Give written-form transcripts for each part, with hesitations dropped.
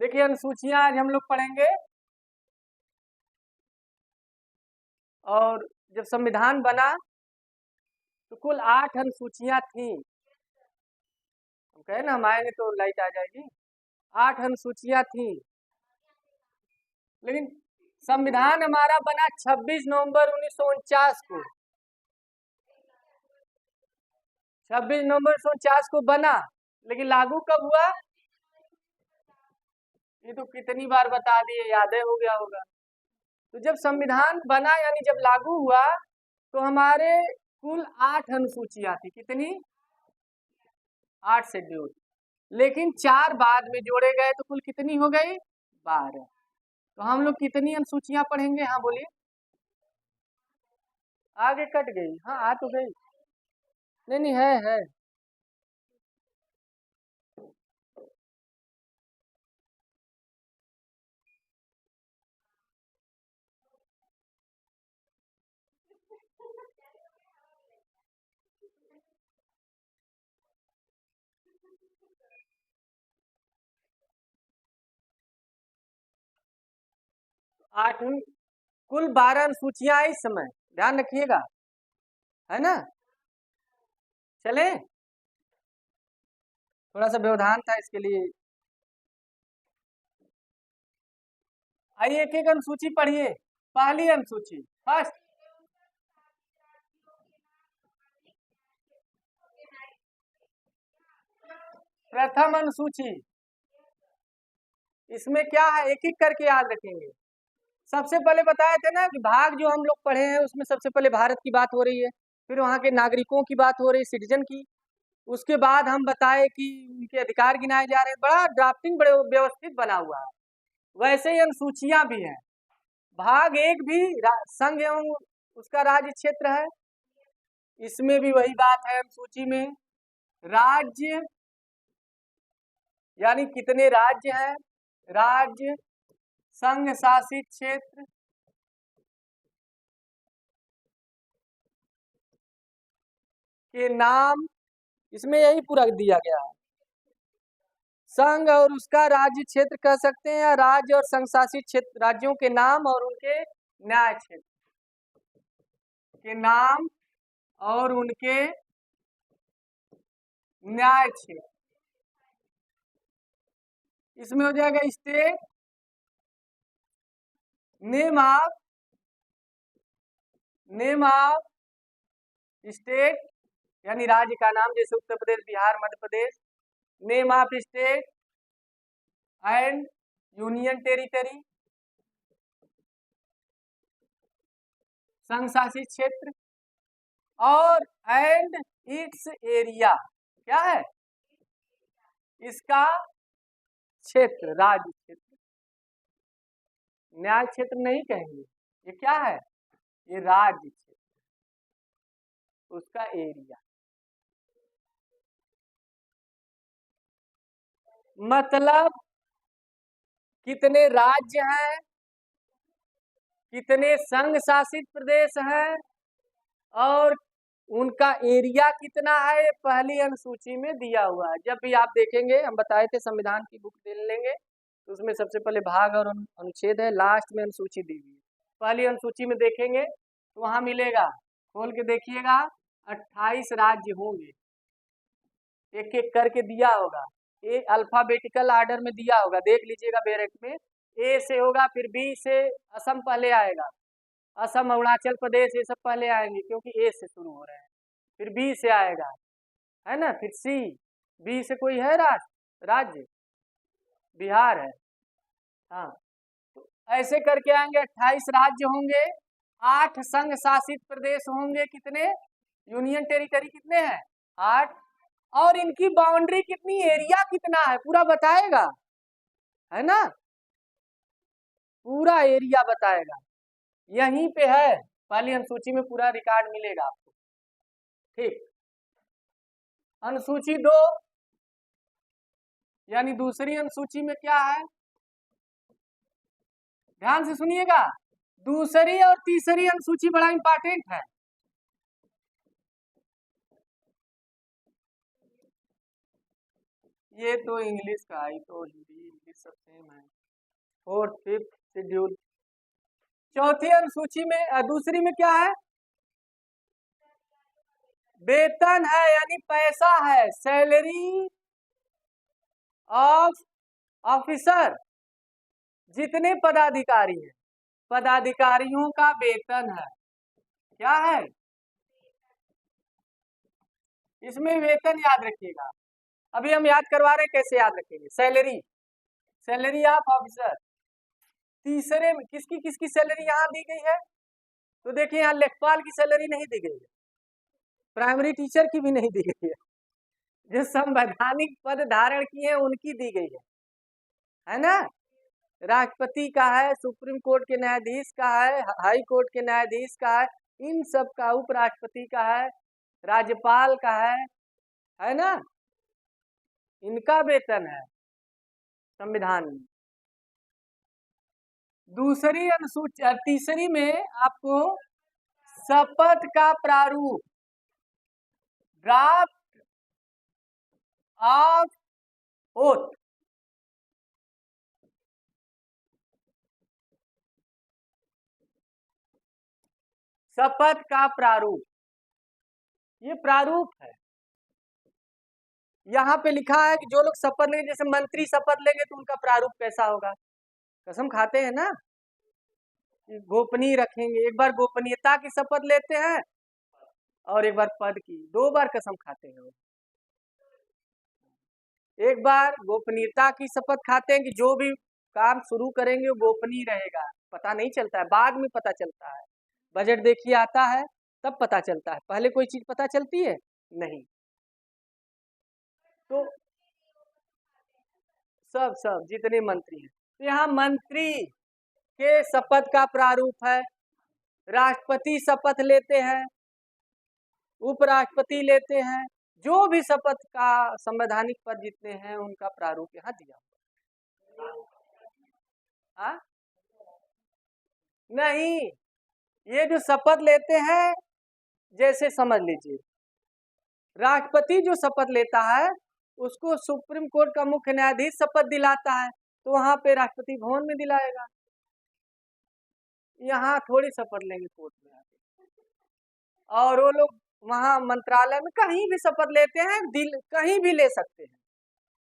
देखिए अनुसूचियां आज हम लोग पढ़ेंगे। और जब संविधान बना तो कुल 8 अनुसूचियां थी। हम कहे ना हम आएंगे तो लाइट आ जाएगी। 8 अनुसूचियां थी, लेकिन संविधान हमारा बना 26 नवंबर 1949 को। 26 नवंबर 1949 को बना, लेकिन लागू कब हुआ ये तो कितनी बार बता दिए, याद हो गया होगा। तो जब संविधान बना यानी जब लागू हुआ तो हमारे कुल 8 अनुसूचियां थी। कितनी? 8 शेड्यूल, लेकिन 4 बाद में जोड़े गए तो कुल कितनी हो गई? 12। तो हम लोग कितनी अनुसूचियां पढ़ेंगे? हाँ बोलिए। आगे कट गई, हाँ आ तो गई। नहीं नहीं है। आठ, कुल 12 अनुसूचियां इस समय, ध्यान रखिएगा, है ना। चले, थोड़ा सा व्यवधान था इसके लिए। आइए एक एक अनुसूची पढ़िए। पहली अनुसूची, फर्स्ट, प्रथम अनुसूची। इसमें क्या है, एक एक करके याद रखेंगे। सबसे पहले बताए थे ना कि भाग जो हम लोग पढ़े हैं उसमें सबसे पहले भारत की बात हो रही है, फिर वहाँ के नागरिकों की बात हो रही है, सिटीजन की। उसके बाद हम बताए कि उनके अधिकार गिनाए जा रहे हैं। बड़ा ड्राफ्टिंग बड़े व्यवस्थित बना हुआ है। वैसे ही अनुसूचियां भी हैं। भाग 1 भी संघ एवं उसका राज्य क्षेत्र है। इसमें भी वही बात है अनुसूची में। राज्य यानी कितने राज्य हैं, राज्य, संघ शासित क्षेत्र, के नाम, इसमें यही पूरा दिया गया है। संघ और उसका राज्य क्षेत्र कह सकते हैं, या राज्य और संघ शासित क्षेत्र, राज्यों के नाम और उनके न्याय क्षेत्र के नाम और उनके न्याय क्षेत्र। इसमें हो जाएगा स्टेट, नेम ऑफ स्टेट यानी राज्य का नाम, जैसे Uttar Pradesh, Bihar, Madhya Pradesh. Name of state and union territory, संघ शासित क्षेत्र, और एंड इट्स एरिया, क्या है? इसका क्षेत्र, राज्य क्षेत्र। न्याय क्षेत्र नहीं कहेंगे, ये क्या है? ये राज्य क्षेत्र, उसका एरिया। मतलब कितने राज्य हैं, कितने संघ शासित प्रदेश हैं, और उनका एरिया कितना है, ये पहली अनुसूची में दिया हुआ है। जब भी आप देखेंगे, हम बताए थे संविधान की बुक ले लेंगे तो उसमें सबसे पहले भाग और अनुच्छेद है, लास्ट में अनुसूची दी हुई है। पहली अनुसूची में देखेंगे तो वहां मिलेगा, खोल के देखिएगा, 28 राज्य होंगे। एक एक करके दिया होगा, ये अल्फाबेटिकल ऑर्डर में दिया होगा, देख लीजिएगा बैरक में। ए से होगा, फिर बी से असम पहले आएगा, असम, अरुणाचल प्रदेश, ये सब पहले आएंगे क्योंकि ए से शुरू हो रहे हैं। फिर बी से आएगा, है ना, फिर सी। बी से कोई है राज्य? बिहार है, हाँ। तो ऐसे करके आएंगे, 28 राज्य होंगे, 8 संघ शासित प्रदेश होंगे। कितने? यूनियन टेरिटरी कितने हैं? 8। और इनकी बाउंड्री कितनी, एरिया कितना है, पूरा बताएगा, है ना, पूरा एरिया बताएगा। यहीं पे है, पहली अनुसूची में पूरा रिकॉर्ड मिलेगा आपको। ठीक, अनुसूची 2 यानी दूसरी अनुसूची में क्या है, ध्यान से सुनिएगा। दूसरी और तीसरी अनुसूची बड़ा इंपॉर्टेंट है। ये तो इंग्लिश का, ही तो हिंदी इंग्लिश सब सेम है। Fourth fifth schedule. चौथी अनुसूची में दूसरी में क्या है? वेतन है, यानी पैसा है, सैलरी ऑफ ऑफिसर। जितने पदाधिकारी हैं, पदाधिकारियों का वेतन है। क्या है? इसमें वेतन याद रखिएगा। अभी हम याद करवा रहे हैं, कैसे याद रखेंगे। Salary, salary of officer. तीसरे में किसकी सैलरी यहाँ दी गई है? तो देखिए यहाँ लेखपाल की सैलरी नहीं दी गई है, प्राइमरी टीचर की भी नहीं दी गई है, जो संवैधानिक पद धारण किए हैं उनकी दी गई है ना। राष्ट्रपति का है, सुप्रीम कोर्ट के न्यायाधीश का है, हाई कोर्ट के न्यायाधीश का है, इन सब का, उपराष्ट्रपति का है, राज्यपाल का है ना, इनका वेतन है संविधान में। दूसरी अनुसूची, तीसरी में आपको शपथ का प्रारूप, ड्राफ्ट ऑफ ओथ, शपथ का प्रारूप, ये प्रारूप है। यहाँ पे लिखा है कि जो लोग शपथ लेंगे, जैसे मंत्री शपथ लेंगे तो उनका प्रारूप कैसा होगा। कसम खाते हैं ना, गोपनीय रखेंगे। एक बार गोपनीयता की शपथ लेते हैं और एक बार पद की, 2 बार कसम खाते हैं। एक बार गोपनीयता की शपथ खाते हैं कि जो भी काम शुरू करेंगे वो गोपनीय रहेगा, पता नहीं चलता है, बाद में पता चलता है। बजट देखिए आता है तब पता चलता है, पहले कोई चीज पता चलती है नहीं। तो सब जितने मंत्री हैं, तो यहाँ मंत्री के शपथ का प्रारूप है, राष्ट्रपति शपथ लेते हैं, उपराष्ट्रपति लेते हैं, जो भी शपथ का संवैधानिक पद जितने हैं उनका प्रारूप यहाँ दिया हुआ। नहीं, ये जो शपथ लेते हैं, जैसे समझ लीजिए राष्ट्रपति जो शपथ लेता है उसको सुप्रीम कोर्ट का मुख्य न्यायाधीश शपथ दिलाता है, तो वहां पे राष्ट्रपति भवन में दिलाएगा। यहाँ थोड़ी शपथ लेंगे कोर्ट में आके, और वो लोग वहां मंत्रालय में कहीं भी शपथ लेते हैं, कहीं भी ले सकते हैं,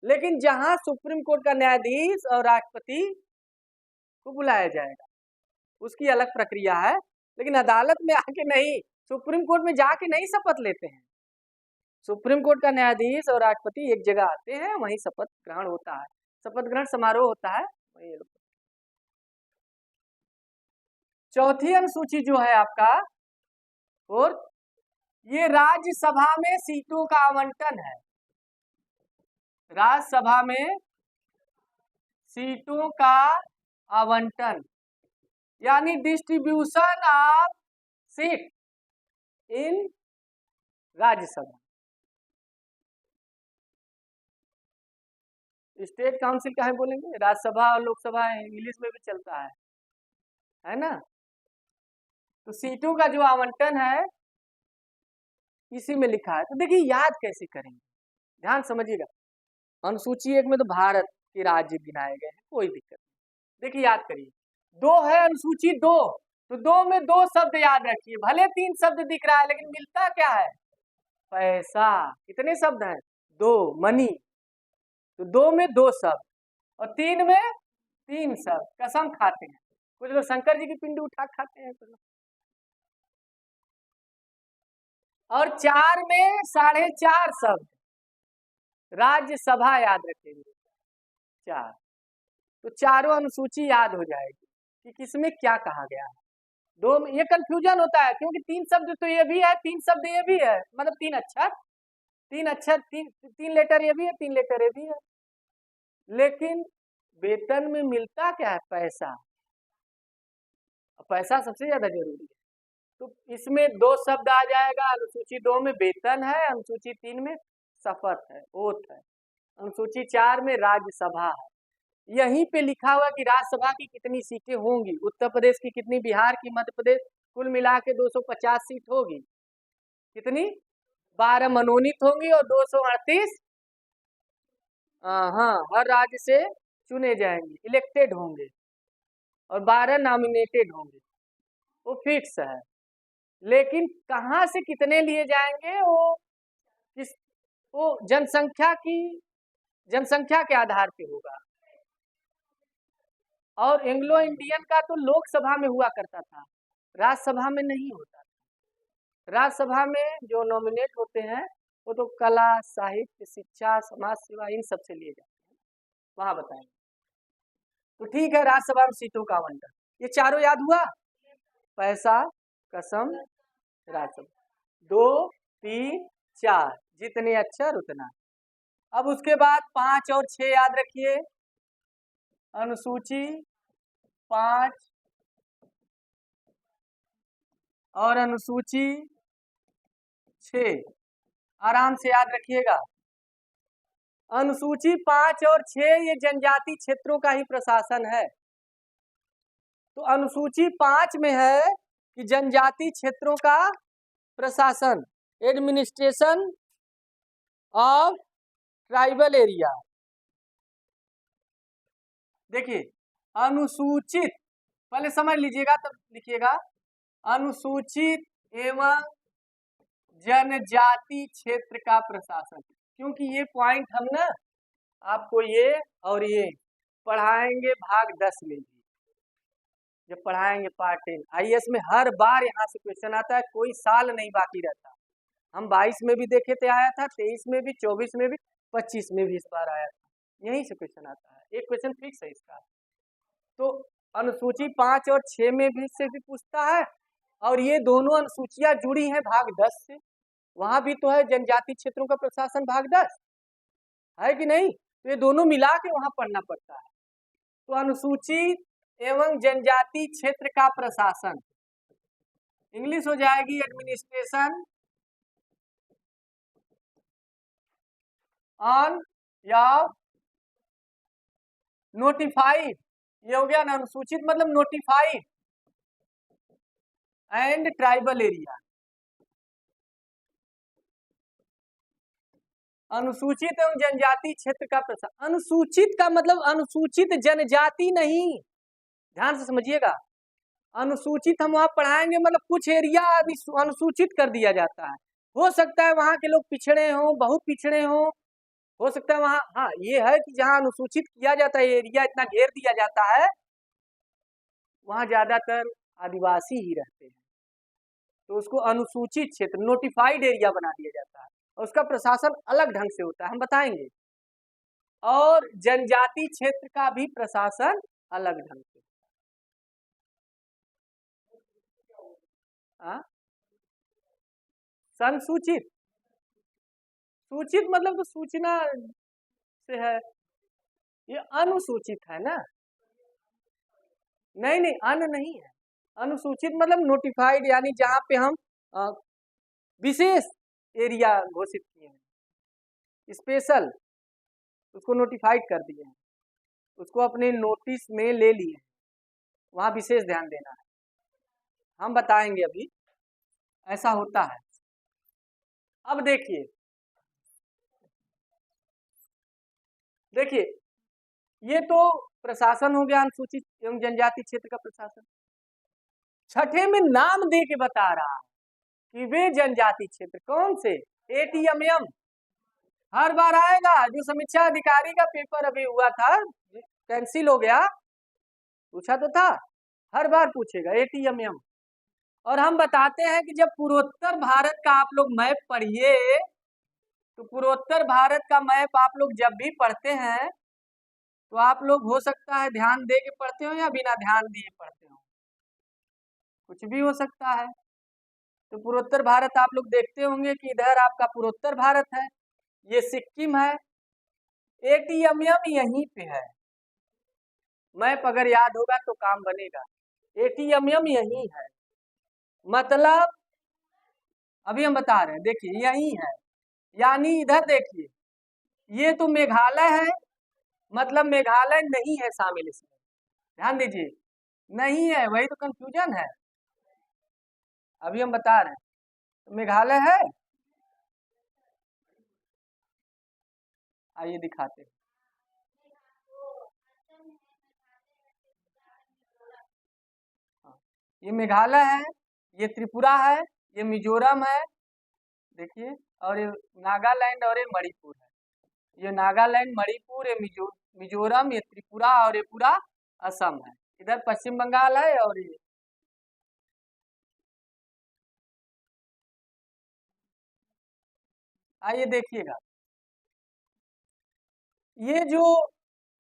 लेकिन जहां सुप्रीम कोर्ट का न्यायाधीश और राष्ट्रपति को बुलाया जाएगा उसकी अलग प्रक्रिया है, लेकिन अदालत में आके नहीं, सुप्रीम कोर्ट में जाके नहीं शपथ लेते हैं। सुप्रीम कोर्ट का न्यायाधीश और राष्ट्रपति एक जगह आते हैं, वहीं शपथ ग्रहण होता है, शपथ ग्रहण समारोह होता है वही। चौथी अनुसूची जो है आपका, और ये राज्यसभा में सीटों का आवंटन है, राज्यसभा में सीटों का आवंटन, यानी distribution of seat in Rajya Sabha. State council का है बोलेंगे, राज्यसभा और लोकसभा इंग्लिश में भी चलता है ना। तो सीटों का जो आवंटन है इसी में लिखा है। तो देखिए याद कैसे करेंगे, ध्यान समझिएगा। अनुसूची 1 में तो भारत के राज्य गिनाए गए हैं, कोई दिक्कत नहीं। देखिए याद करिए, 2 है अनुसूची 2, तो 2 में 2 शब्द याद रखिए, भले 3 शब्द दिख रहा है लेकिन मिलता क्या है? पैसा। कितने शब्द हैं? 2, मनी। तो 2 में 2 शब्द और 3 में 3 शब्द। कसम खाते हैं, कुछ लोग शंकर जी की पिंडी उठा खाते हैं, कुछ लोग। और 4 में 4.5 शब्द। राज्यसभा याद रखेंगे 4, तो चारों अनुसूची याद हो जाएगी कि किसमें क्या कहा गया है। 2 में ये कंफ्यूजन होता है क्योंकि 3 शब्द तो ये भी है, 3 शब्द ये भी है, मतलब 3 अक्षर, 3 लेटर ये भी है, 3 लेटर ये भी है, लेकिन वेतन में मिलता क्या है? पैसा। पैसा सबसे ज्यादा जरूरी है, तो इसमें 2 शब्द आ जाएगा। अनुसूची 2 में वेतन है, अनुसूची 3 में शपथ है, ओथ है, अनुसूची 4 में राज्यसभा है। यहीं पे लिखा हुआ कि राज्यसभा की कितनी सीटें होंगी, उत्तर प्रदेश की कितनी, बिहार की, मध्य प्रदेश, कुल मिला के 250 सीट होगी। कितनी? 12 मनोनीत होंगी और 238 हाँ, हर राज्य से चुने जाएंगे, इलेक्टेड होंगे, और 12 नॉमिनेटेड होंगे, वो फिक्स है। लेकिन कहाँ से कितने लिए जाएंगे वो किस, वो जनसंख्या के आधार पे होगा। और एंग्लो इंडियन का तो लोकसभा में हुआ करता था, राज्यसभा में नहीं होता था। राज्यसभा में जो नॉमिनेट होते हैं वो तो कला, साहित्य, शिक्षा, समाज सेवा, इन सब से लिए जाते हैं, वहां बताएंगे। तो ठीक है, राज्यसभा में सीटों का आवंटन, ये चारों याद हुआ। पैसा, कसम, राज्यसभा, 2, 3, 4, जितने अक्षर उतना। अब उसके बाद 5 और 6 याद रखिए। अनुसूची 5 और अनुसूची 6, आराम से याद रखिएगा। अनुसूची 5 और 6 ये जनजाति क्षेत्रों का ही प्रशासन है। तो अनुसूची 5 में है कि जनजाति क्षेत्रों का प्रशासन, एडमिनिस्ट्रेशन ऑफ ट्राइबल एरिया। देखिए, अनुसूचित, पहले समझ लीजिएगा तब लिखिएगा। अनुसूचित एवं जनजाति क्षेत्र का प्रशासन, क्योंकि ये पॉइंट हम ना आपको ये और ये पढ़ाएंगे भाग 10 में भी, जब पढ़ाएंगे पार्ट 10 आईएएस में। हर बार यहाँ से क्वेश्चन आता है, कोई साल नहीं बाकी रहता। हम 22 में भी देखे थे आया था, 23 में भी, 24 में भी, 25 में भी इस बार आया था। यहीं से क्वेश्चन आता है, एक क्वेश्चन फिक्स है इसका। तो अनुसूची 5 और 6 में भी से भी पूछता है, और ये दोनों अनुसूचियां जुड़ी हैं भाग 10 से, वहां भी तो है जनजाति क्षेत्रों का प्रशासन भाग 10 है कि नहीं। तो ये दोनों मिला के वहां पढ़ना पड़ता है। तो अनुसूचित एवं जनजाति क्षेत्र का प्रशासन, इंग्लिश हो जाएगी एडमिनिस्ट्रेशन ऑन या नोटिफाइड, ये हो गया ना। अनुसूचित मतलब नोटिफाइड एंड ट्राइबल एरिया। अनुसूचित एवं जनजाति क्षेत्र का प्रशासन, अनुसूचित का मतलब अनुसूचित जनजाति नहीं, ध्यान से समझिएगा। अनुसूचित हम वहां पढ़ाएंगे मतलब कुछ एरिया अनुसूचित कर दिया जाता है। हो सकता है वहां के लोग पिछड़े हों, बहुत पिछड़े हों, हो सकता है वहां, हाँ ये है कि जहां अनुसूचित किया जाता है, एरिया इतना घेर दिया जाता है, वहां ज्यादातर आदिवासी ही रहते हैं, तो उसको अनुसूचित क्षेत्र, नोटिफाइड एरिया बना दिया जाता है, और उसका प्रशासन अलग ढंग से होता है, हम बताएंगे। और जनजाति क्षेत्र का भी प्रशासन अलग ढंग से। संसूचित, सूचित मतलब तो सूचना से है, ये अनुसूचित है ना। नहीं नहीं, अन नहीं है। अनुसूचित मतलब नोटिफाइड, यानी जहां पे हम विशेष एरिया घोषित किए हैं, स्पेशल, उसको नोटिफाइड कर दिए हैं, उसको अपने नोटिस में ले लिए हैं, वहां विशेष ध्यान देना है, हम बताएंगे अभी, ऐसा होता है। अब देखिए, देखिए ये तो प्रशासन हो गया अनुसूचित एवं जनजाति क्षेत्र का प्रशासन। छठे में नाम दे के बता रहा है कि वे जनजाति क्षेत्र कौन से, एटीएमएम, हर बार आएगा। जो समीक्षा अधिकारी का पेपर अभी हुआ था, कैंसिल हो गया, पूछा तो था, हर बार पूछेगा एटीएमएम। और हम बताते हैं कि जब पूर्वोत्तर भारत का आप लोग मैप पढ़िए, तो पूर्वोत्तर भारत का मैप आप लोग जब भी पढ़ते हैं, तो आप लोग हो सकता है ध्यान दे के पढ़ते हो या बिना ध्यान दिए पढ़ते हो, कुछ भी हो सकता है। तो पूर्वोत्तर भारत आप लोग देखते होंगे कि इधर आपका पूर्वोत्तर भारत है, ये सिक्किम है, एटीएमएम यहीं पे है। मैप अगर याद होगा तो काम बनेगा। एटीएमएम यहीं है, मतलब अभी हम बता रहे हैं, देखिए यहीं है, यानी इधर देखिए, ये तो मेघालय है, मतलब मेघालय नहीं है शामिल इसमें, ध्यान दीजिए, नहीं है, वही तो कंफ्यूजन है। अभी हम बता रहे हैं, तो मेघालय है, आइए दिखाते हैं। ये मेघालय है, ये त्रिपुरा है, ये मिजोरम है, देखिए, और ये नागालैंड और ये मणिपुर है। ये नागालैंड, मणिपुर, ये मिजोरम, ये त्रिपुरा और ये पूरा असम है। इधर पश्चिम बंगाल है और ये आइए देखिएगा, ये जो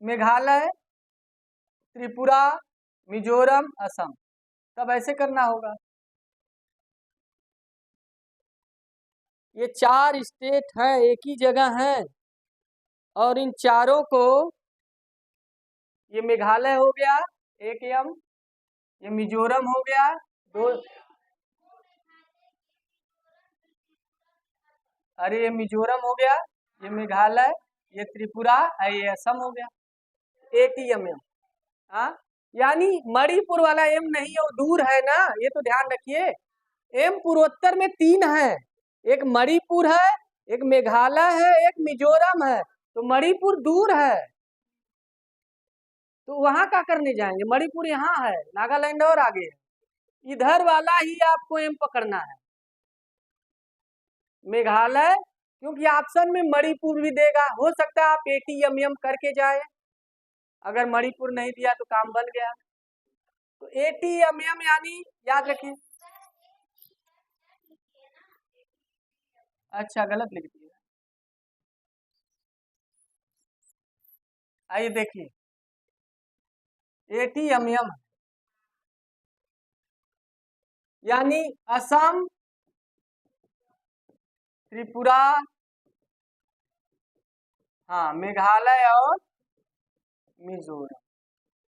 मेघालय, त्रिपुरा, मिजोरम, असम, तब ऐसे करना होगा। ये 4 स्टेट है, एक ही जगह है, और इन चारों को, ये मेघालय हो गया एक एम, ये मिजोरम हो गया दो, अरे ये मिजोरम हो गया, ये मेघालय, ये त्रिपुरा है, ये असम हो गया, एक ही एम। हाँ, यानी मणिपुर वाला एम नहीं है, वो दूर है ना, ये तो ध्यान रखिए। एम पूर्वोत्तर में 3 है, एक मणिपुर है, एक मेघालय है, एक मिजोरम है, तो मणिपुर दूर है, तो वहां क्या करने जाएंगे? मणिपुर यहाँ है, नागालैंड और आगे है, इधर वाला ही आपको एम पकड़ना है, मेघालय, क्योंकि ऑप्शन में मणिपुर भी देगा, हो सकता है आप ATMM करके जाए, अगर मणिपुर नहीं दिया तो काम बन गया। तो ATMM यानी याद रखिए, अच्छा गलत लिख दिया, आइए देखिए, ATMM यानी असम, त्रिपुरा, हाँ, मेघालय और मिजोरम।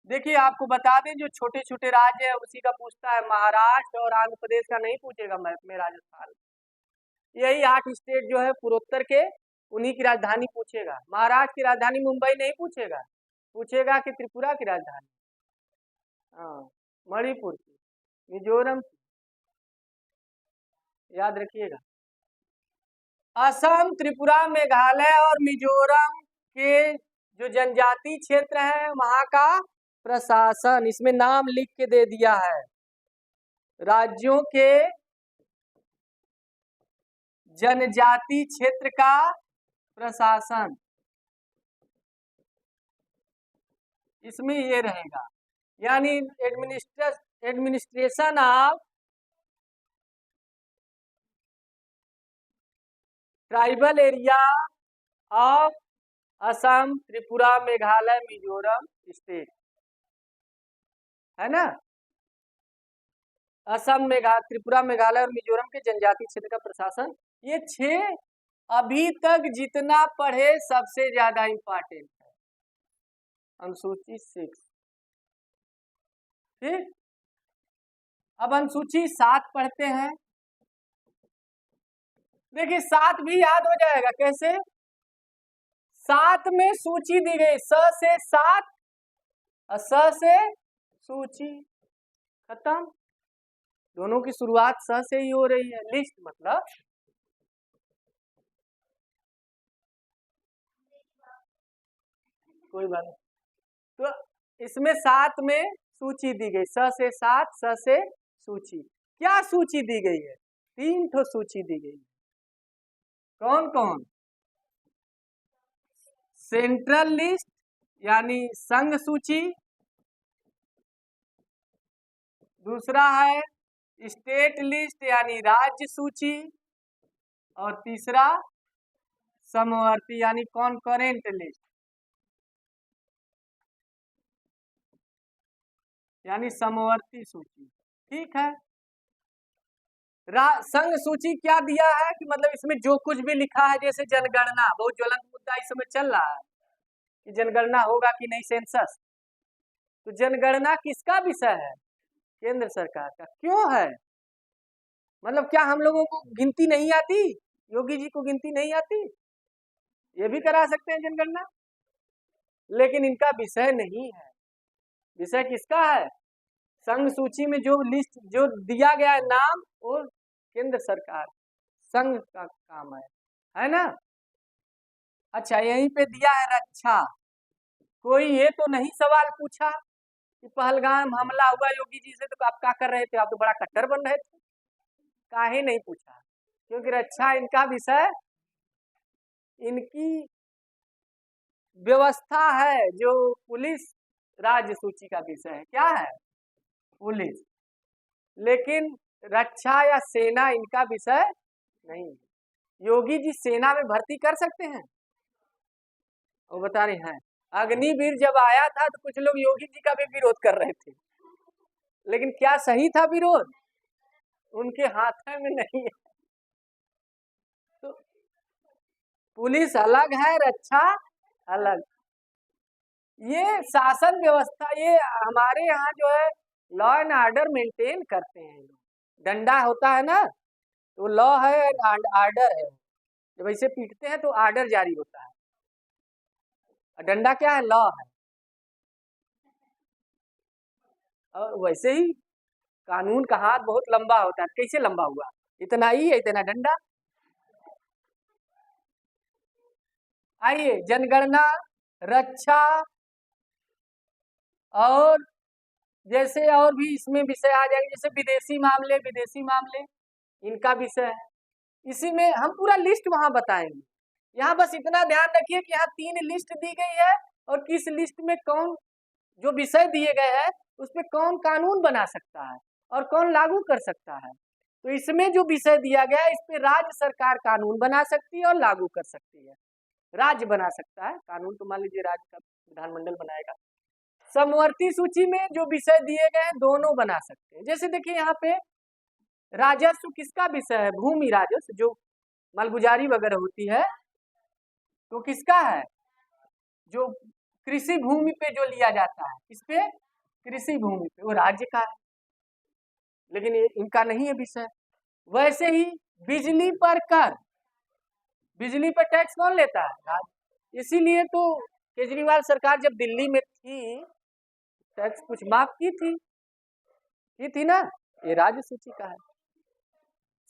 देखिए आपको बता दें, जो छोटे छोटे राज्य है उसी का पूछता है, महाराष्ट्र और आंध्र प्रदेश का नहीं पूछेगा मैप में, राजस्थान, यही 8 स्टेट जो है पूर्वोत्तर के, उन्हीं की राजधानी पूछेगा। महाराष्ट्र की राजधानी मुंबई नहीं पूछेगा, पूछेगा कि त्रिपुरा की राजधानी, हाँ, मणिपुर की, मिजोरम की, याद रखिएगा। असम, त्रिपुरा, मेघालय और मिजोरम के जो जनजाति क्षेत्र है वहां का प्रशासन, इसमें नाम लिख के दे दिया है, राज्यों के जनजाति क्षेत्र का प्रशासन, इसमें ये रहेगा, यानी administration of tribal area of Assam, Tripura, Meghalaya, Mizoram state, है ना। असम, त्रिपुरा, मेघालय और मिजोरम के जनजाति क्षेत्र का प्रशासन, ये 6 अभी तक जितना पढ़े सबसे ज्यादा इंपॉर्टेंट है, अनुसूची 6, ठीक। अब अनुसूची 7 पढ़ते हैं। देखिए 7 भी याद हो जाएगा कैसे, 7 में सूची दी गई, स से 7, स से सूची, खत्म, दोनों की शुरुआत स से ही हो रही है, लिस्ट मतलब, कोई बात नहीं। तो इसमें 7 में सूची दी गई, स से 7, स से सूची, क्या सूची दी गई है? 3 ठो सूची दी गई, कौन कौन? सेंट्रल लिस्ट यानी संघ सूची, दूसरा है स्टेट लिस्ट यानी राज्य सूची, और तीसरा समवर्ती यानी कॉन्करेंट लिस्ट, यानी समवर्ती सूची, ठीक है। संघ सूची क्या दिया है कि मतलब इसमें जो कुछ भी लिखा है, जैसे जनगणना, बहुत ज्वलंत मुद्दा इस समय चल रहा है कि जनगणना होगा कि नहीं, सेंसस, तो जनगणना किसका विषय है? केंद्र सरकार का। क्यों है? मतलब क्या हम लोगों को गिनती नहीं आती? योगी जी को गिनती नहीं आती? ये भी करा सकते हैं जनगणना, लेकिन इनका विषय नहीं है। विषय किसका है? संघ सूची में जो लिस्ट जो दिया गया है नाम, वो केंद्र सरकार, संघ का काम है ना। अच्छा, यहीं पे दिया है रक्षा, कोई ये तो नहीं सवाल पूछा कि पहलगाम हमला हुआ योगी जी से तो आप क्या कर रहे थे, आप तो बड़ा कट्टर बन रहे थे, काहे नहीं पूछा? क्योंकि रक्षा इनका विषय, इनकी व्यवस्था है, जो पुलिस राज्य सूची का विषय है। क्या है? पुलिस। लेकिन रक्षा या सेना इनका विषय नहीं। योगी जी सेना में भर्ती कर सकते हैं? वो बता रहे हैं अग्निवीर जब आया था तो कुछ लोग योगी जी का भी विरोध कर रहे थे, लेकिन क्या सही था विरोध? उनके हाथ में नहीं है। तो पुलिस अलग है, रक्षा अलग। ये शासन व्यवस्था, ये हमारे यहाँ जो है लॉ एंड ऑर्डर मेंटेन करते हैं लोग। डंडा होता है ना, तो लॉ है एंड ऑर्डर है। जब ऐसे पीटते हैं तो ऑर्डर जारी होता है, डंडा क्या है? लॉ है। और वैसे ही कानून का हाथ बहुत लंबा होता है। कैसे लंबा हुआ? इतना ही है, इतना डंडा। आइए, जनगणना, रक्षा, और जैसे और भी इसमें विषय आ जाएंगे, जैसे विदेशी मामले इनका विषय है। इसी में हम पूरा लिस्ट वहां बताएंगे। यहाँ बस इतना ध्यान रखिए कि यहाँ 3 लिस्ट दी गई है, और किस लिस्ट में कौन जो विषय दिए गए हैं उस पर कौन कानून बना सकता है और कौन लागू कर सकता है। तो इसमें जो विषय दिया गया है इस पे राज्य सरकार कानून बना सकती है और लागू कर सकती है। राज्य बना सकता है कानून, तो मान लीजिए राज्य का विधानमंडल बनाएगा। समवर्ती सूची में जो विषय दिए गए हैं दोनों बना सकते हैं। जैसे देखिए यहाँ पे राजस्व किसका विषय है? भूमि राजस्व, जो मालगुजारी वगैरह होती है तो किसका है? जो कृषि भूमि पे जो लिया जाता है, किस पे? कृषि भूमि पे, वो राज्य का है, लेकिन ये इनका नहीं है विषय। वैसे ही बिजली पर कर, बिजली पर टैक्स कौन लेता है? राज्य। इसीलिए तो केजरीवाल सरकार जब दिल्ली में थी टैक्स कुछ माफ की थी ना, ये राज्य सूची का है।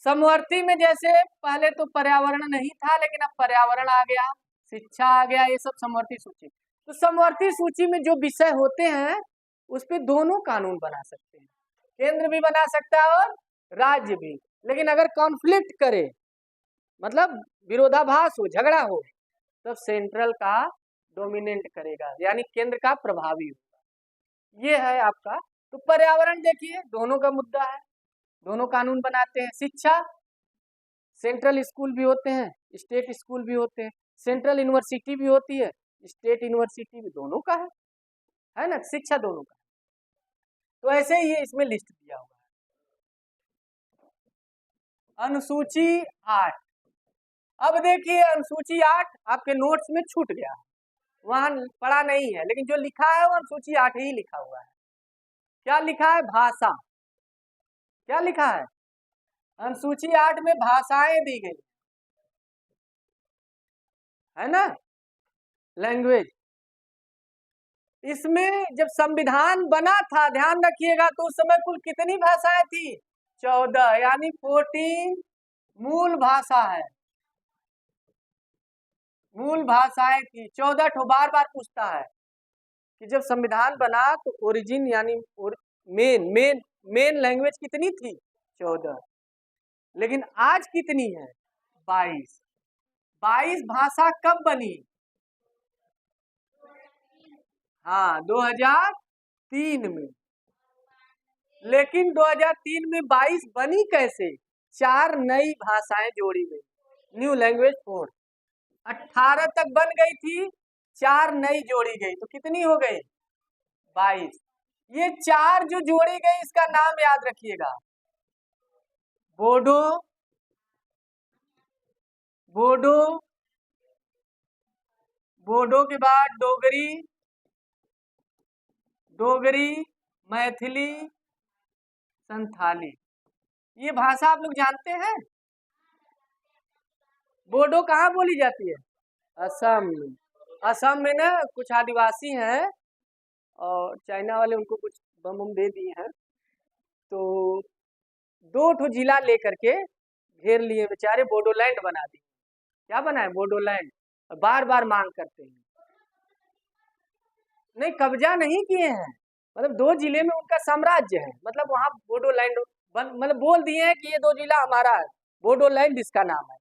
समवर्ती में जैसे पहले तो पर्यावरण नहीं था, लेकिन अब पर्यावरण आ गया, शिक्षा आ गया, ये सब समवर्ती सूची। तो समवर्ती सूची में जो विषय होते हैं उस पे दोनों कानून बना सकते हैं, केंद्र भी बना सकता है और राज्य भी। लेकिन अगर कॉन्फ्लिक्ट करे, मतलब विरोधाभास हो, झगड़ा हो, तब सेंट्रल का डोमिनेंट करेगा, यानी केंद्र का प्रभावी होगा। ये है आपका। तो पर्यावरण देखिए दोनों का मुद्दा है, दोनों कानून बनाते हैं। शिक्षा, सेंट्रल स्कूल भी होते हैं, स्टेट स्कूल भी होते हैं, सेंट्रल यूनिवर्सिटी भी होती है, स्टेट यूनिवर्सिटी भी, दोनों का है ना, शिक्षा दोनों का। तो ऐसे ही इसमें लिस्ट दिया हुआ है। अनुसूची 8, अब देखिए अनुसूची 8 आपके नोट्स में छूट गया, वहां पढ़ा नहीं है, लेकिन जो लिखा है वो अनुसूची 8 ही लिखा हुआ है। क्या लिखा है? भाषा। क्या लिखा है? अनुसूची 8 में भाषाएं दी गई है ना, लैंग्वेज। इसमें जब संविधान बना था, ध्यान रखिएगा, तो उस समय कुल कितनी भाषाएं थी? 14, यानी 14 मूल भाषा है, मूल भाषाएं थी 14 ठो। बार बार पूछता है कि जब संविधान बना तो ओरिजिन यानी मेन मेन मेन लैंग्वेज कितनी थी? 14। लेकिन आज कितनी है? 22। 22 भाषा कब बनी? हाँ, 2003 में। लेकिन 2003 में 22 बनी कैसे? 4 नई भाषाएं जोड़ी गई, न्यू लैंग्वेज 4। 18 तक बन गई थी, 4 नई जोड़ी गई, तो कितनी हो गई? 22। ये 4 जो जोड़ी गई इसका नाम याद रखिएगा, बोडो, बोडो, बोडो के बाद डोगरी, डोगरी, मैथिली, संथाली। ये भाषा आप लोग जानते हैं? बोडो कहाँ बोली जाती है? असम में। असम में ना कुछ आदिवासी हैं और चाइना वाले उनको कुछ बम बम दे दिए हैं, तो 2 ठो जिला लेकर के घेर लिए बेचारे, बोडोलैंड बना दिए। क्या बना है? बोडोलैंड। बार बार मांग करते हैं। नहीं, कब्जा नहीं किए हैं, मतलब 2 जिले में उनका साम्राज्य है, मतलब वहाँ बोडोलैंड मतलब बोल दिए हैं कि ये 2 जिला हमारा है, बोडोलैंड इसका नाम है।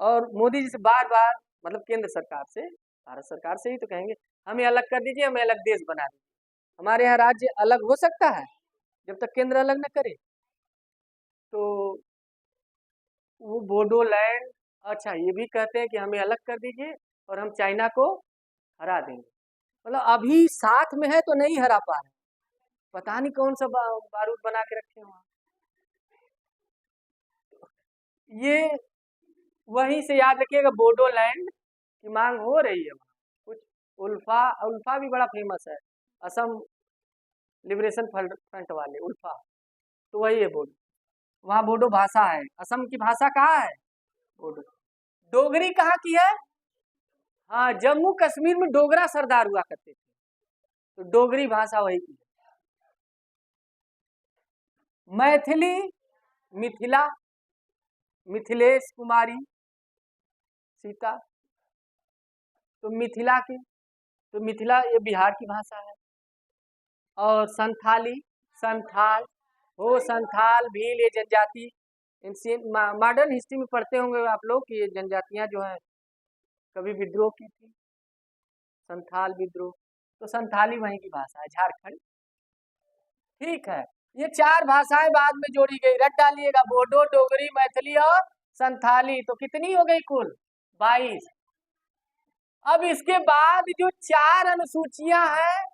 और मोदी जी से बार-बार मतलब केंद्र सरकार से, भारत सरकार से ही तो कहेंगे, हमें अलग कर दीजिए, हमें अलग देश बना दीजिए। हमारे यहाँ राज्य अलग हो सकता है जब तक केंद्र अलग न करे। तो वो बोडोलैंड, अच्छा ये भी कहते हैं कि हमें अलग कर दीजिए और हम चाइना को हरा देंगे। मतलब अभी साथ में है तो नहीं हरा पा रहे, पता नहीं कौन सा बारूद बना के रखे वहाँ। ये वहीं से याद रखिएगा, बोडोलैंड की मांग हो रही है वहाँ। कुछ उल्फा, उल्फा भी बड़ा फेमस है, असम लिबरेशन फ्रंट वाले उल्फा, तो वही है बोडो। वहाँ बोडो भाषा है, असम की भाषा कहाँ है? बोडो। डोगरी कहाँ की है? हाँ, जम्मू कश्मीर में डोगरा सरदार हुआ करते थे, तो डोगरी भाषा वही की है। मैथिली, मिथिला, मिथिलेश कुमारी सीता, तो मिथिला की, तो मिथिला ये बिहार की भाषा है। और संथाली, संथाल हो, संथाल भील, ये जनजाति मॉडर्न हिस्ट्री में पढ़ते होंगे आप लोग कि ये जनजातियां जो है कभी विद्रोह की थी, संथाल विद्रोह, तो संथाली वहीं की भाषा है, झारखंड। ठीक है, ये 4 भाषाएं बाद में जोड़ी गई, रट डालिएगा, बोडो, डोगरी, मैथिली और संथाली, तो कितनी हो गई कुल? 22। अब इसके बाद जो 4 अनुसूचियां हैं,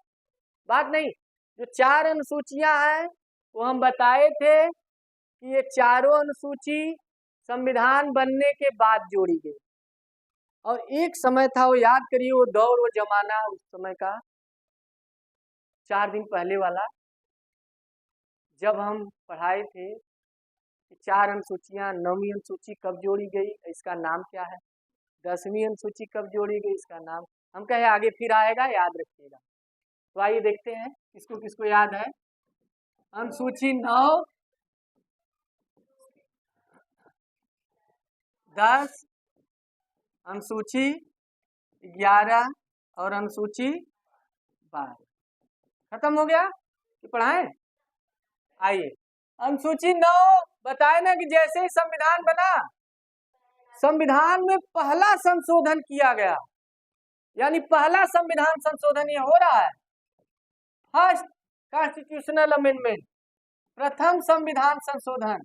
बात नहीं, जो 4 अनुसूचियां हैं वो हम बताए थे कि ये चारों अनुसूची संविधान बनने के बाद जोड़ी गई। और एक समय था, वो याद करिए, वो दौर, वो जमाना उस समय का, 4 दिन पहले वाला, जब हम पढ़ाए थे कि 4 अनुसूचियां, 9वीं अनुसूची कब जोड़ी गई, इसका नाम क्या है, 10वीं अनुसूची कब जोड़ी गई, इसका नाम, हम कहे आगे फिर आएगा, याद रखिएगा। तो आइए देखते हैं किसको किसको याद है। अनुसूची 9, 10, अनुसूची 11 और अनुसूची 12। खत्म हो गया कि पढ़ाएं? आइए, अनुसूची 9 बताए ना कि जैसे ही संविधान बना, संविधान में पहला संशोधन किया गया, यानी पहला संविधान संशोधन ये हो रहा है, फर्स्ट कॉन्स्टिट्यूशनल अमेंडमेंट, प्रथम संविधान संशोधन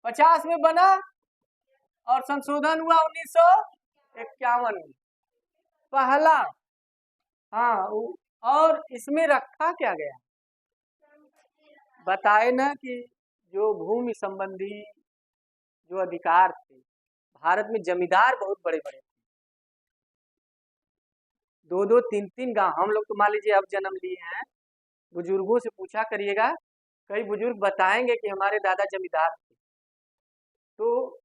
50 में बना और संशोधन हुआ 1951 में, पहला। हाँ, और इसमें रखा क्या गया, बताए ना कि जो भूमि संबंधी जो अधिकार थे, भारत में जमींदार बहुत बड़े बड़े थे, 2-2, 3-3 गांव, हम लोग तो मान लीजिए अब जन्म लिए हैं, बुजुर्गों से पूछा करिएगा, कई बुजुर्ग बताएंगे कि हमारे दादा जमींदार थे, तो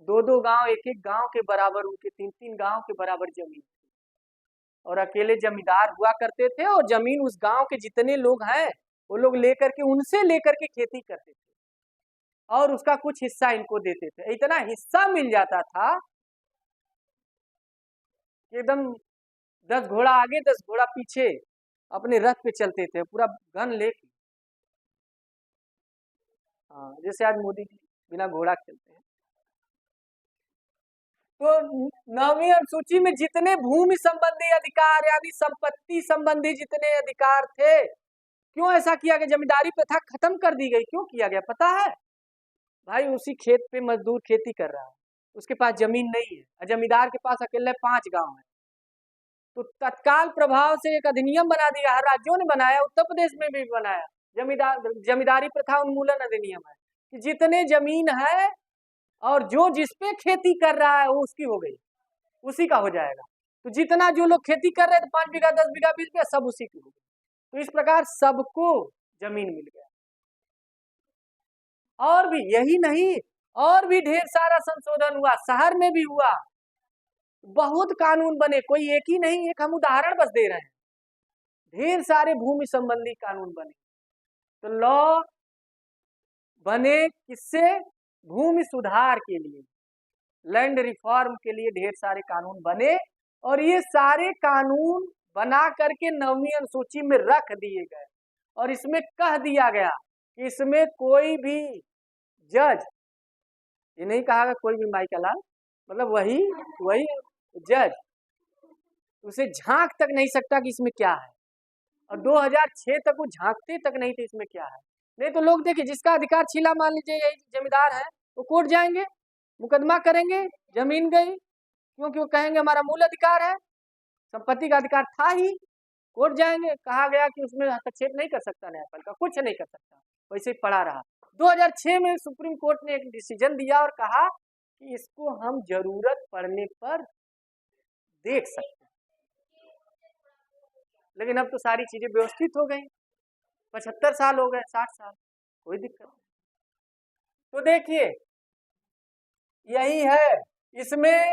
2-2 गांव, एक-एक गांव के बराबर उनके 3-3 गांव के बराबर जमीन थी, और अकेले जमींदार हुआ करते थे, और जमीन उस गांव के जितने लोग हैं वो लोग लेकर के, उनसे लेकर के खेती करते थे, और उसका कुछ हिस्सा इनको देते थे। इतना हिस्सा मिल जाता था कि एकदम 10 घोड़ा आगे 10 घोड़ा पीछे अपने रथ पे चलते थे, पूरा गन लेके। हाँ, जैसे आज मोदी जी बिना घोड़ा चलते हैं। तो 9वीं अनुसूची में जितने भूमि संबंधी अधिकार, यानी संपत्ति संबंधी जितने अधिकार थे, क्यों ऐसा किया गया, जमींदारी प्रथा खत्म कर दी गई, क्यों किया गया पता है? भाई उसी खेत पे मजदूर खेती कर रहा है, उसके पास जमीन नहीं है, जमींदार के पास अकेले 5 गांव है, तो तत्काल प्रभाव से एक अधिनियम बना दिया, हर राज्यों ने बनाया, उत्तर प्रदेश में भी बनाया, जमींदारी प्रथा उन्मूलन अधिनियम है, कि जितने जमीन है और जो जिसपे खेती कर रहा है वो उसकी हो गई, उसी का हो जाएगा। तो जितना जो लोग खेती कर रहे थे 5 बीघा 10 बीघा 20 बीघा सब उसी की हो गई, तो इस प्रकार सबको जमीन मिल गया। और भी यही नहीं, और भी ढेर सारा संशोधन हुआ, शहर में भी हुआ, बहुत कानून बने, कोई एक ही नहीं, एक हम उदाहरण बस दे रहे हैं, ढेर सारे भूमि संबंधी कानून बने। तो लॉ बने किससे? भूमि सुधार के लिए, लैंड रिफॉर्म के लिए ढेर सारे कानून बने, और ये सारे कानून बना करके 9वीं अनुसूची में रख दिए गए और इसमें कह दिया गया कि इसमें कोई भी जज, ये नहीं कहा गया कोई भी माई का लाल, मतलब वही जज उसे झांक तक नहीं सकता कि इसमें क्या है। और 2006 तक वो झांकते तक नहीं थे इसमें क्या है। नहीं तो लोग देखिए जिसका अधिकार छीला, मान लीजिए यही जमींदार है, वो कोर्ट जाएंगे, मुकदमा करेंगे, जमीन गई, क्योंकि वो कहेंगे हमारा मूल अधिकार है, संपत्ति का अधिकार था ही। कोर्ट जाएंगे, कहा गया कि उसमें हस्तक्षेप नहीं कर सकता न्यायपालिका, कुछ नहीं कर सकता, वैसे ही पड़ा रहा। 2006 में सुप्रीम कोर्ट ने एक डिसीजन दिया और कहा कि इसको हम जरूरत पड़ने पर देख सकते हैं। लेकिन अब तो सारी चीजें व्यवस्थित हो गई, 75 साल हो गए, 60 साल, कोई दिक्कत नहीं। तो देखिए यही है, इसमें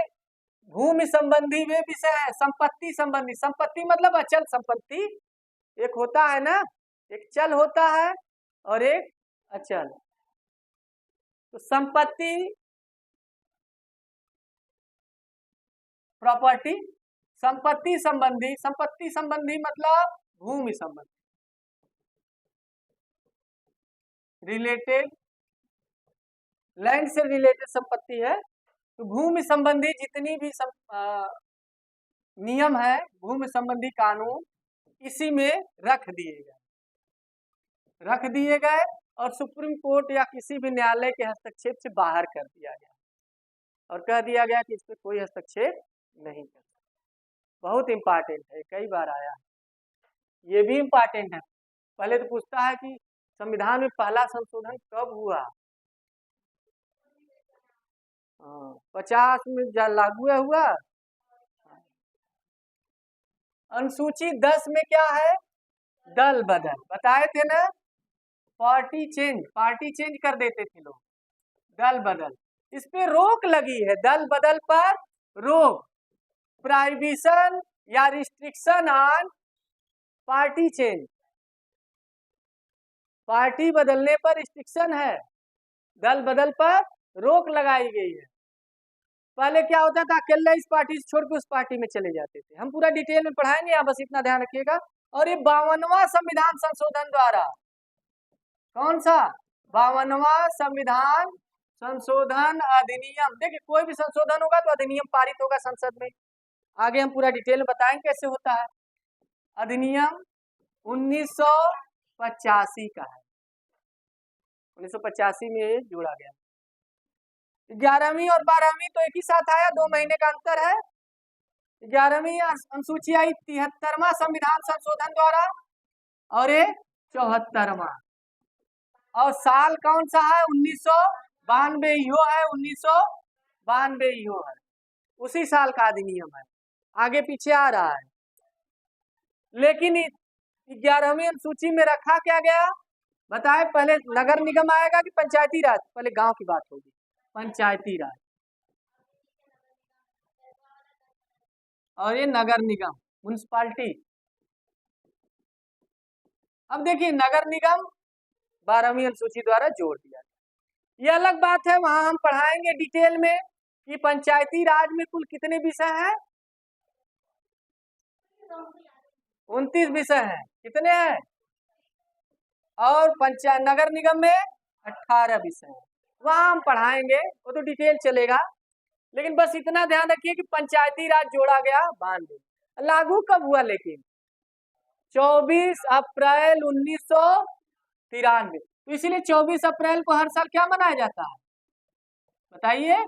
भूमि संबंधी वे विषय है, संपत्ति संबंधी। संपत्ति मतलब अचल संपत्ति, एक होता है ना, एक चल होता है और एक अचल। तो संपत्ति प्रॉपर्टी, संपत्ति संबंधी मतलब भूमि संबंधी, रिलेटेड, लैंड से रिलेटेड संपत्ति है। तो भूमि संबंधी जितनी भी नियम है, भूमि संबंधी कानून इसी में रख दिए गए और सुप्रीम कोर्ट या किसी भी न्यायालय के हस्तक्षेप से बाहर कर दिया गया और कह दिया गया कि इस पर कोई हस्तक्षेप नहीं कर सकता। बहुत इंपॉर्टेंट है, कई बार आया है, ये भी इंपॉर्टेंट है। पहले तो पूछता है कि संविधान में पहला संशोधन कब हुआ। 50 में लागू हुआ। अनुसूची 10 में क्या है, दल बदल, बताए थे ना, पार्टी चेंज कर देते थे लोग, दल बदल, इस पे रोक लगी है, दल बदल पर रोक, प्रोहिबिशन या restriction on party change, party बदलने पर रिस्ट्रिक्शन है, दल बदल पर रोक लगाई गई है। पहले क्या होता था, अकेले इस पार्टी से छोड़ के उस पार्टी में चले जाते थे। हम पूरा डिटेल में पढ़ाएंगे, यहाँ बस इतना ध्यान रखिएगा। और ये 52वां संविधान संशोधन द्वारा, कौन सा, 52वां संविधान संशोधन अधिनियम। देखिए कोई भी संशोधन होगा तो अधिनियम पारित होगा संसद में, आगे हम पूरा डिटेल में बताएंगे कैसे होता है। अधिनियम 1985 का है, 1985 में ये जोड़ा गया। 11वीं और 12वीं तो एक ही साथ आया, 2 महीने का अंतर है। 11वीं अनुसूची आई 73वां संविधान संशोधन द्वारा और ये 74वां। और साल कौन सा है, 1992 इहो है, 1992 इहो है, उसी साल का अधिनियम है, आगे पीछे आ रहा है। लेकिन 11वीं अनुसूची में रखा क्या गया, बताए, पहले नगर निगम आएगा कि पंचायती राज, पहले गांव की बात होगी, पंचायती राज और ये नगर निगम, म्युनिसिपालिटी। अब देखिए नगर निगम 12वीं अनुसूची द्वारा जोड़ दिया गया। ये अलग बात है, वहां हम पढ़ाएंगे डिटेल में कि पंचायती राज में कुल कितने विषय हैं, 29 विषय हैं, कितने हैं, और नगर निगम में 18 विषय हैं, वहां हम पढ़ाएंगे, वो तो डिटेल चलेगा। लेकिन बस इतना ध्यान रखिए कि पंचायती राज जोड़ा गया 92, लागू कब हुआ, लेकिन 24 अप्रैल 1993। तो इसीलिए 24 अप्रैल को हर साल क्या मनाया जाता है, बताइए,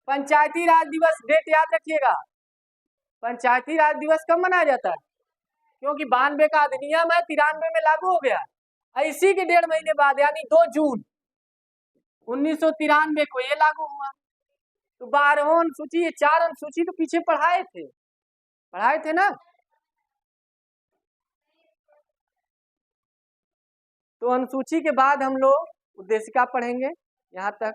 पंचायती राज दिवस। डेट याद रखिएगा, पंचायती राज दिवस कब मनाया जाता है, क्योंकि 92 का अधिनियम है, 93 में लागू हो गया। इसी के 1.5 महीने बाद यानी 2 जून 1993 को ये लागू हुआ। तो 12वां अनुसूची, ये 4 अनुसूची तो पीछे पढ़ाए थे ना। तो अनुसूची के बाद हम लोग उद्देशिका पढ़ेंगे, यहाँ तक।